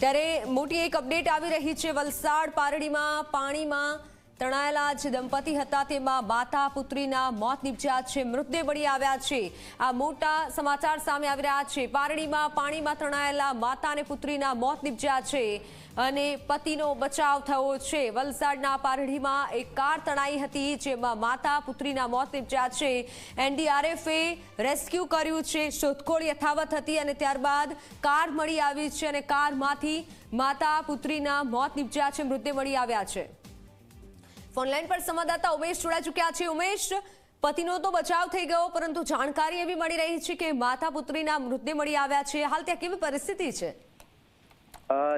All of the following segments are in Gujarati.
ત્યારે મોટી એક અપડેટ આવી રહી છે। વલસાડ પારડીમાં પાણીમાં તણાયેલા જે દંપતી હતા તેમાં માતા પુત્રીના મોત નિપજ્યા છે, મૃતદેહ મળી આવ્યા છે। આ મોટા સમાચાર સામે આવી રહ્યા છે। પારડીમાં પાણીમાં તણાયેલા માતા અને પુત્રીના મોત નિપજ્યા છે અને પતિનો બચાવ થયો છે। વલસાડના પારડીમાં એક કાર તણાઈ હતી જેમાં માતા પુત્રીના મોત નિપજ્યા છે। એનડીઆરએફે રેસ્ક્યુ કર્યું છે, શોધખોળ યથાવત હતી અને ત્યારબાદ કાર મળી આવી છે અને કારમાંથી માતા પુત્રીના મોત નિપજ્યા છે, મૃતદેહ મળી આવ્યા છે। ફોનલાઈન પર સંવાદદાતા ઉમેશ જોડાઈ ચૂક્યા છે। ઉમેશ, પતિનો તો બચાવ થઈ ગયો પરંતુ જાણકારી એવી મળી રહી છે કે માતા પુત્રીના મૃતદેહ મળી આવ્યા છે। હાલ ત્યાં કેવી પરિસ્થિતિ છે?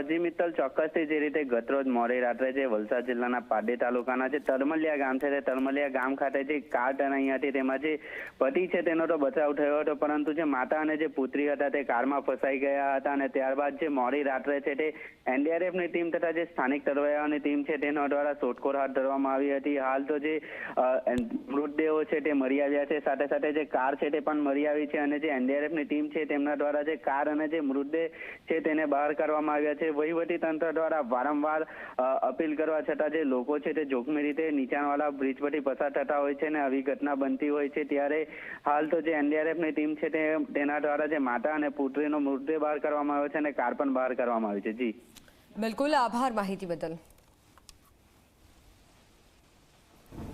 જી મિત્તલ, ચોક્કસથી જે રીતે ગતરોજ મોડી રાત્રે જે વલસાડ જિલ્લાના પારડી તાલુકાના જે તરમલિયા ગામ છે તે તરમલિયા ગામ ખાતે જે કાર તણાઈ હતી તેમાં જે પતિ છે તેનો તો બચાવ થયો હતો પરંતુ જે માતા અને જે પુત્રી હતા તે કારમાં ફસાઈ ગયા હતા અને ત્યારબાદ જે મોડી રાત્રે છે તે એનડીઆરએફની ટીમ તથા જે સ્થાનિક તરવૈયાઓની ટીમ છે તેના દ્વારા શોધખોળ હાથ ધરવામાં આવી હતી। હાલ તો જે મૃતદેહો છે તે મળી આવ્યા છે, સાથે સાથે જે કાર છે તે પણ મળી આવી છે અને જે એનડીઆરએફની ટીમ છે તેમના દ્વારા જે કાર અને જે મૃતદેહ છે તેને બહાર કરવામાં વહીવટી તંત્ર દ્વારા વારંવાર અપીલ કરવા છતાં જે લોકો છે તે જોખમી રીતે નીચાણવાળા બ્રિજ પરથી પસાર થતા હોય છે અને આવી ઘટના બનતી હોય છે ત્યારે હાલ તો જે એનડીઆરએફની ટીમ છે તેના દ્વારા જે માતા અને પુત્રીનો મૃતદેહ બહાર કરવામાં આવ્યો છે અને કાર પણ બહાર કરવામાં આવી છે। જી બિલકુલ, આભાર માહિતી બદલ।